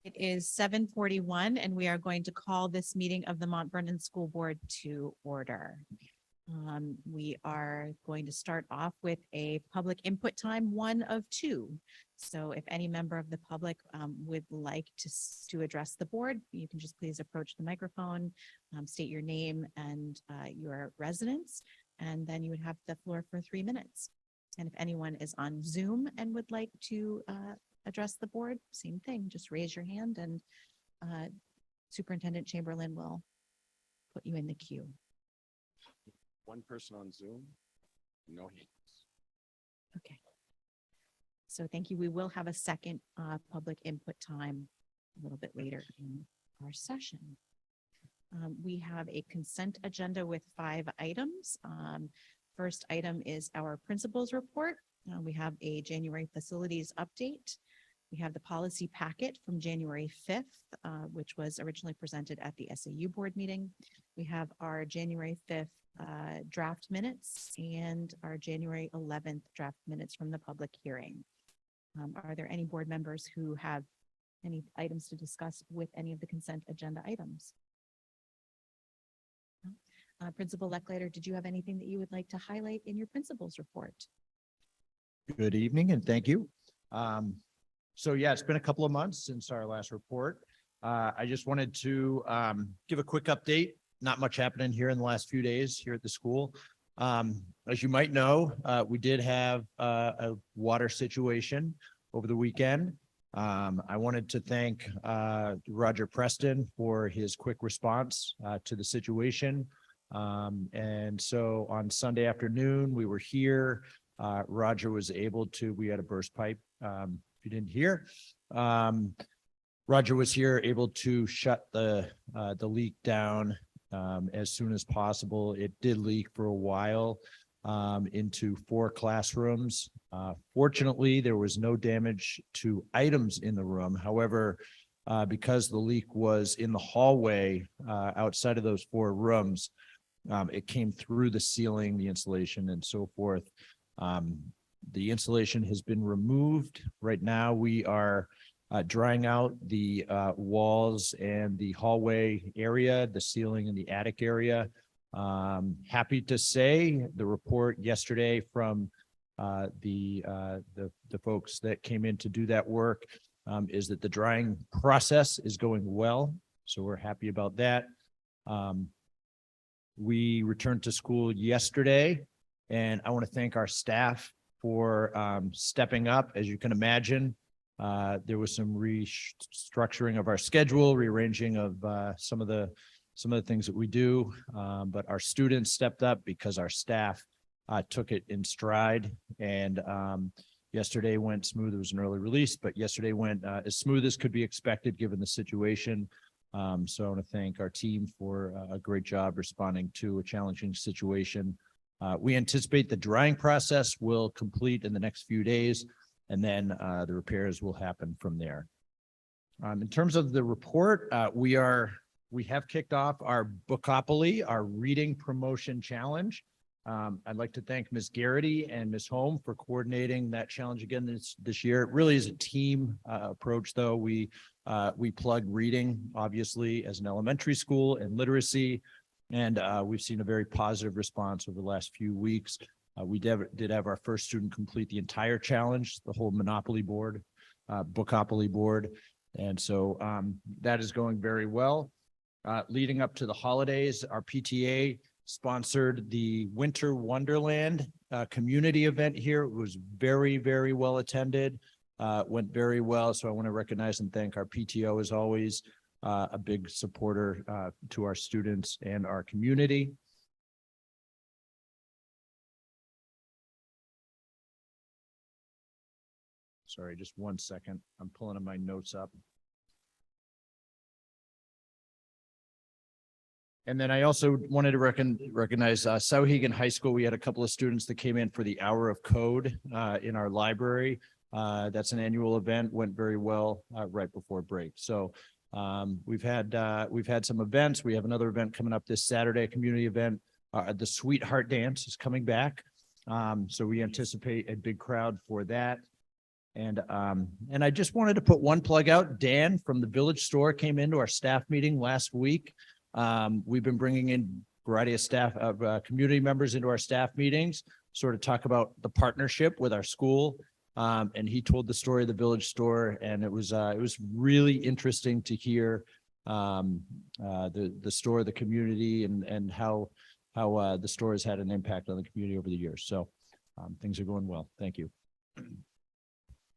It is 7:41, and we are going to call this meeting of the Mont Vernon School Board to order. We are going to start off with a public input time, 1 of 2. So if any member of the public would like to address the board, you can just please approach the microphone, state your name and your residence, and then you would have the floor for 3 minutes. And if anyone is on Zoom and would like to address the board, same thing, just raise your hand and Superintendent Chamberlain will put you in the queue. One person on Zoom, no hands. Okay. So thank you. We will have a second public input time a little bit later in our session. We have a consent agenda with 5 items. First item is our principals report. We have a January facilities update. We have the policy packet from January 5th, which was originally presented at the SAU board meeting. We have our January 5th draft minutes and our January 11th draft minutes from the public hearing. Are there any board members who have any items to discuss with any of the consent agenda items? Principal Lechleiter, did you have anything that you would like to highlight in your principal's report? Good evening and thank you. So yeah, it's been a couple of months since our last report. I just wanted to give a quick update. Not much happening here in the last few days here at the school. As you might know, we did have a water situation over the weekend. I wanted to thank Roger Preston for his quick response to the situation. And so on Sunday afternoon, we were here. Roger was able to, we had a burst pipe. If you didn't hear, Roger was here able to shut the leak down as soon as possible. It did leak for a while into 4 classrooms. Fortunately, there was no damage to items in the room. However, because the leak was in the hallway outside of those 4 rooms, it came through the ceiling, the insulation and so forth. The insulation has been removed. Right now we are drying out the walls and the hallway area, the ceiling and the attic area. Happy to say the report yesterday from the folks that came in to do that work is that the drying process is going well. So we're happy about that. We returned to school yesterday, and I want to thank our staff for stepping up. As you can imagine, there was some restructuring of our schedule, rearranging of some of the things that we do, but our students stepped up because our staff took it in stride. And yesterday went smooth. It was an early release, but yesterday went as smooth as could be expected given the situation. So I want to thank our team for a great job responding to a challenging situation. We anticipate the drying process will complete in the next few days, and then the repairs will happen from there. In terms of the report, we have kicked off our Bookopoly, our reading promotion challenge. I'd like to thank Ms. Garrity and Ms. Holm for coordinating that challenge again this year. It really is a team approach, though. We plug reading, obviously, as an elementary school and literacy, and we've seen a very positive response over the last few weeks. We did have our first student complete the entire challenge, the whole Monopoly board, Bookopoly board, and so that is going very well. Leading up to the holidays, our PTA sponsored the Winter Wonderland community event here. It was very, very well attended, went very well. So I want to recognize and thank our PTO as always, a big supporter to our students and our community. Sorry, just 1 second. I'm pulling my notes up. And then I also wanted to recognize Sauhegan High School. We had a couple of students that came in for the Hour of Code in our library. That's an annual event, went very well right before break. So we've had some events. We have another event coming up this Saturday, a community event. The Sweetheart Dance is coming back. So we anticipate a big crowd for that. And I just wanted to put one plug out. Dan from the Village Store came into our staff meeting last week. We've been bringing in a variety of staff, community members into our staff meetings, sort of talk about the partnership with our school. And he told the story of the Village Store, and it was really interesting to hear the store, the community, and how the store has had an impact on the community over the years. So things are going well. Thank you.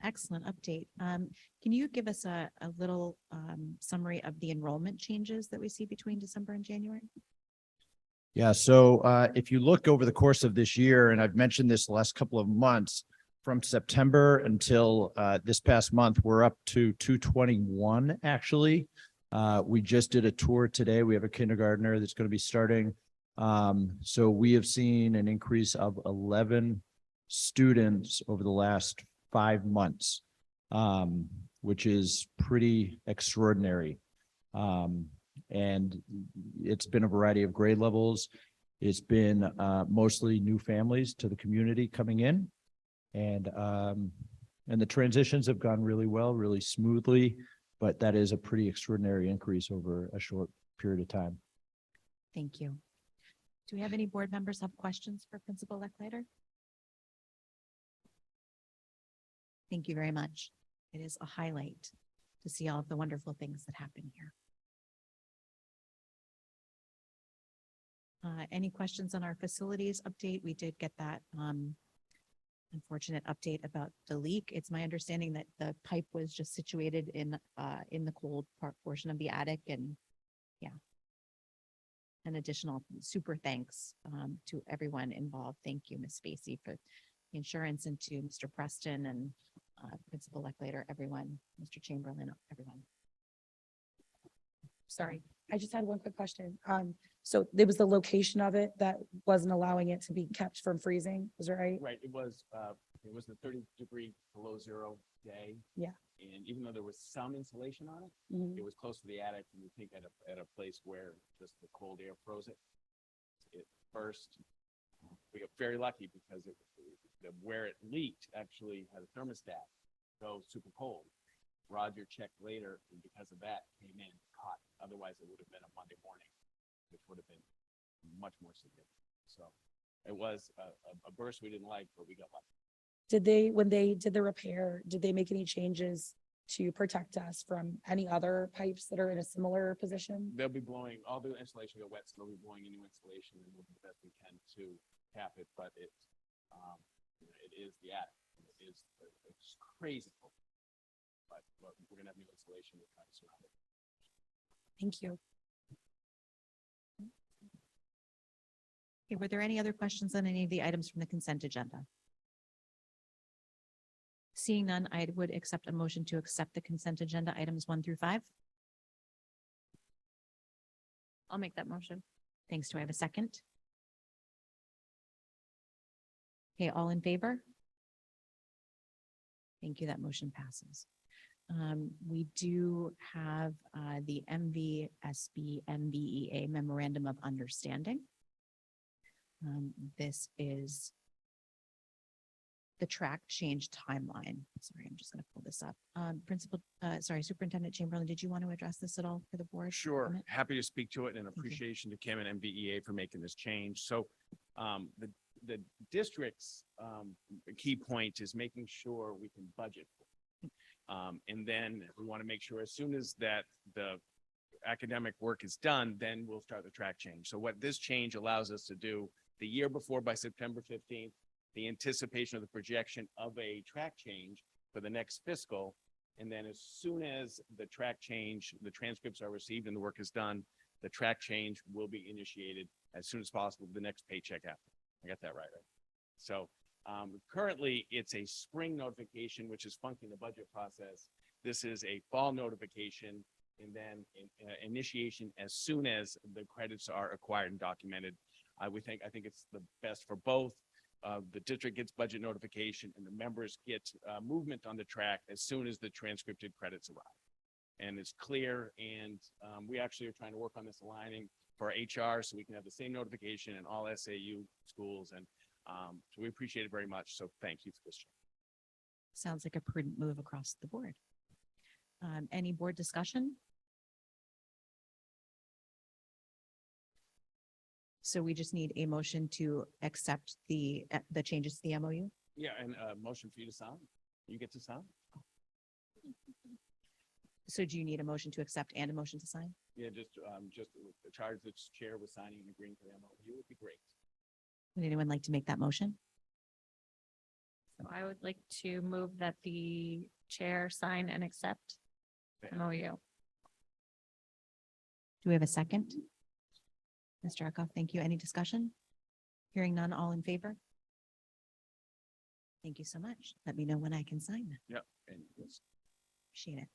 Excellent update. Can you give us a little summary of the enrollment changes that we see between December and January? Yeah, so if you look over the course of this year, and I've mentioned this the last couple of months, from September until this past month, we're up to 221, actually. We just did a tour today. We have a kindergartner that's going to be starting. So we have seen an increase of 11 students over the last 5 months, which is pretty extraordinary. And it's been a variety of grade levels. It's been mostly new families to the community coming in. And the transitions have gone really well, really smoothly, but that is a pretty extraordinary increase over a short period of time. Thank you. Do we have any board members have questions for Principal Lechlader? Thank you very much. It is a highlight to see all of the wonderful things that happen here. Any questions on our facilities update? We did get that unfortunate update about the leak. It's my understanding that the pipe was just situated in the cold portion of the attic, and yeah. An additional super thanks to everyone involved. Thank you, Ms. Spacey, for the insurance, and to Mr. Preston and Principal Lechlader, everyone, Mr. Chamberlain, everyone. Sorry, I just had one quick question. So there was the location of it that wasn't allowing it to be kept from freezing, is that right? Right, it was the 30-degree below zero day. Yeah. And even though there was some insulation on it, Mhm. it was close to the attic, and we think at a place where just the cold air froze it. It burst. We got very lucky because where it leaked actually had a thermostat go super cold. Roger checked later, and because of that, came in hot. Otherwise, it would have been a Monday morning, which would have been much more significant. So it was a burst we didn't like, but we got lucky. Did they, when they did the repair, did they make any changes to protect us from any other pipes that are in a similar position? They'll be blowing, all the insulation got wet, so they'll be blowing a new insulation, and we'll do the best we can to cap it, but it is the attic. It's crazy cold. But we're gonna have new insulation to try to surround it. Thank you. Okay, were there any other questions on any of the items from the consent agenda? Seeing none, I would accept a motion to accept the consent agenda items 1 through 5. I'll make that motion. Thanks. Do I have a second? Okay, all in favor? Thank you. That motion passes. We do have the MVSB MBEA Memorandum of Understanding. This is the track change timeline. Sorry, I'm just going to pull this up. Superintendent Chamberlain, did you want to address this at all for the board? Sure, happy to speak to it, and appreciation to Kim and MVEA for making this change. So the district's key point is making sure we can budget. And then we want to make sure as soon as that the academic work is done, then we'll start the track change. So what this change allows us to do the year before, by September 15th, the anticipation of the projection of a track change for the next fiscal. And then as soon as the track change, the transcripts are received and the work is done, the track change will be initiated as soon as possible, the next paycheck after. I got that right? So currently it's a spring notification, which is funking the budget process. This is a fall notification, and then initiation as soon as the credits are acquired and documented. I think it's the best for both. The district gets budget notification and the members get movement on the track as soon as the transcripted credits arrive. And it's clear, and we actually are trying to work on this aligning for HR so we can have the same notification in all SAU schools. And so we appreciate it very much. So thank you for this. Sounds like a prudent move across the board. Any board discussion? So we just need a motion to accept the changes to the MOU. Yeah, and a motion for you to sign. You get to sign? So do you need a motion to accept and a motion to sign? Yeah, just charge the chair with signing and agreeing to the MOU would be great. Would anyone like to make that motion? So I would like to move that the chair sign and accept MOU. Do we have a second? Mr. Arkoff, thank you. Any discussion? Hearing none, all in favor? Thank you so much. Let me know when I can sign that. Yep. And yes, Appreciate it.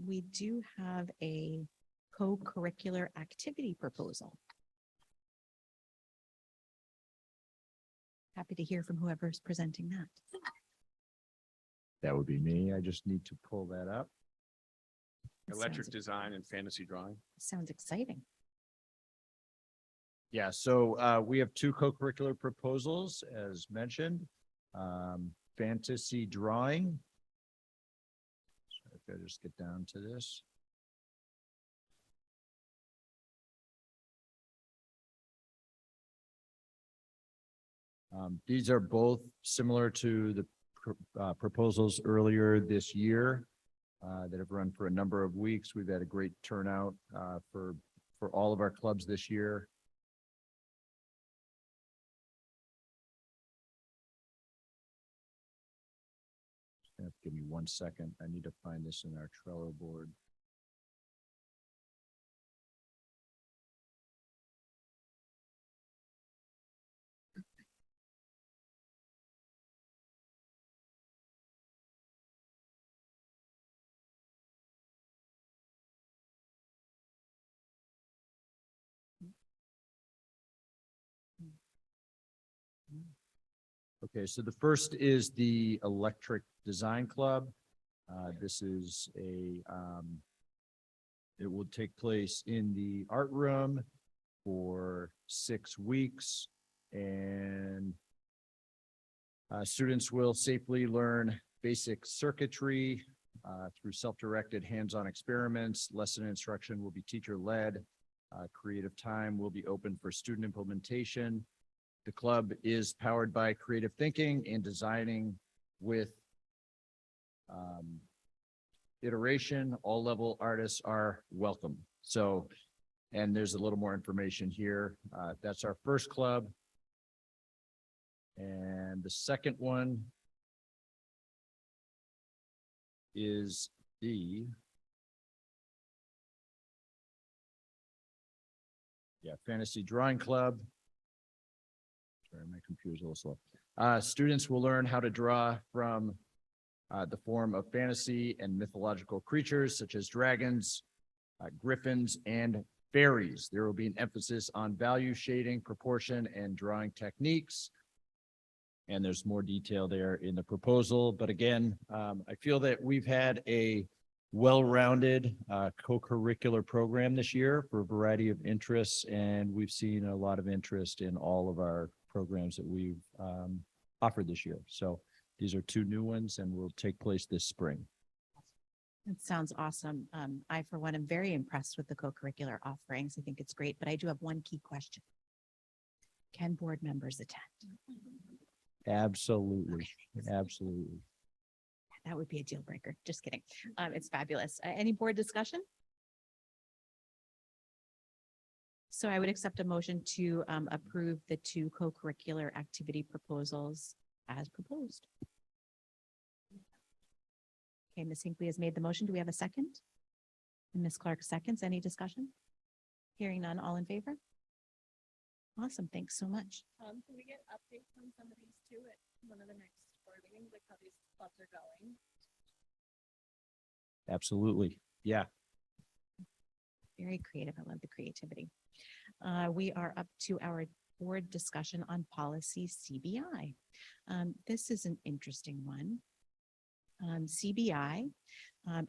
We do have a co-curricular activity proposal. Happy to hear from whoever's presenting that. That would be me. I just need to pull that up. That electric sounds- design and fantasy drawing. Sounds exciting. Yeah, so we have two co-curricular proposals, as mentioned. Fantasy drawing. So if I just get down to this. These are both similar to the proposals earlier this year that have run for a number of weeks. We've had a great turnout for all of our clubs this year. Give me 1 second. I need to find this in our Trello board. Okay, so the first is the Electric Design Club. This is it will take place in the art room for 6 weeks, and students will safely learn basic circuitry through self-directed hands-on experiments. Lesson instruction will be teacher-led. Creative time will be open for student implementation. The club is powered by creative thinking and designing with iteration. All level artists are welcome. So, and there's a little more information here. That's our first club. And the second one is the Fantasy Drawing Club. Sorry, my computer's a little slow. Students will learn how to draw from the form of fantasy and mythological creatures such as dragons, griffins, and fairies. There will be an emphasis on value shading, proportion, and drawing techniques. And there's more detail there in the proposal. But again, I feel that we've had a well-rounded co-curricular program this year for a variety of interests, and we've seen a lot of interest in all of our programs that we've offered this year. So these are two new ones and will take place this spring. That sounds awesome. I, for one, am very impressed with the co-curricular offerings. I think it's great, but I do have one key question. Can board members attend? Absolutely, absolutely. That would be a deal breaker. Just kidding. It's fabulous. Any board discussion? So I would accept a motion to approve the two co-curricular activity proposals as proposed. Okay, Ms. Hinckley has made the motion. Do we have a second? And Ms. Clark seconds. Any discussion? Hearing none, all in favor? Awesome. Thanks so much. Can we get updates on some of these too at one of the next board meetings, like how these clubs are going? Absolutely. Yeah. Very creative. I love the creativity. We are up to our board discussion on policy CBI. This is an interesting one. CBI,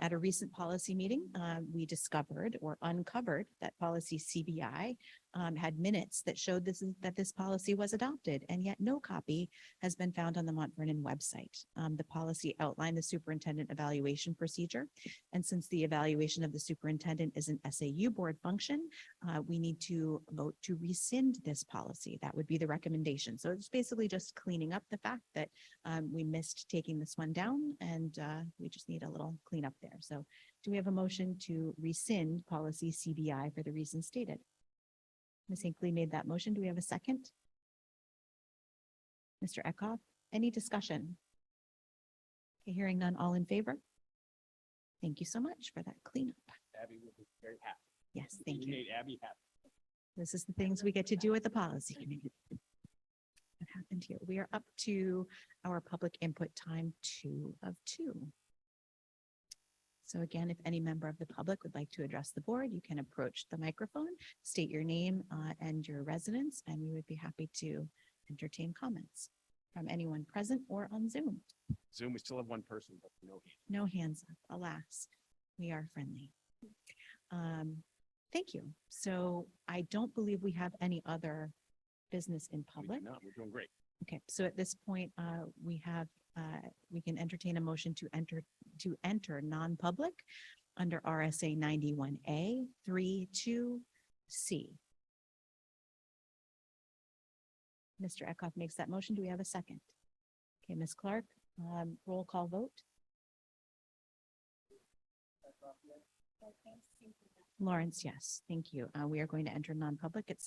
at a recent policy meeting, we discovered or uncovered that policy CBI had minutes that showed that this policy was adopted, and yet no copy has been found on the Mont Vernon website. The policy outlined the superintendent evaluation procedure. And since the evaluation of the superintendent is an SAU board function, we need to vote to rescind this policy. That would be the recommendation. So it's basically just cleaning up the fact that we missed taking this one down, and we just need a little cleanup there. So do we have a motion to rescind policy CBI for the reasons stated? Ms. Hinckley made that motion. Do we have a second? Mr. Eckhoff, any discussion? Okay, hearing none, all in favor? Thank you so much for that cleanup. Abby will be very happy. Yes, thank We you. made Abby happy. This is the things we get to do at the policy committee. What happened here? We are up to our public input time 2 of 2. So again, if any member of the public would like to address the board, you can approach the microphone, state your name and your residence, and we would be happy to entertain comments from anyone present or on Zoom. Zoom, we still have one person, but no. No hands up, alas. We are friendly. Thank you. So I don't believe we have any other business in We do public. not. We're doing great. Okay, so at this point, we can entertain a motion to enter non-public under RSA 91A 3(2)(c). Mr. Eckhoff makes that motion. Do we have a second? Okay, Ms. Clark, roll call vote. Lawrence, yes, thank you. We are going to enter non-public at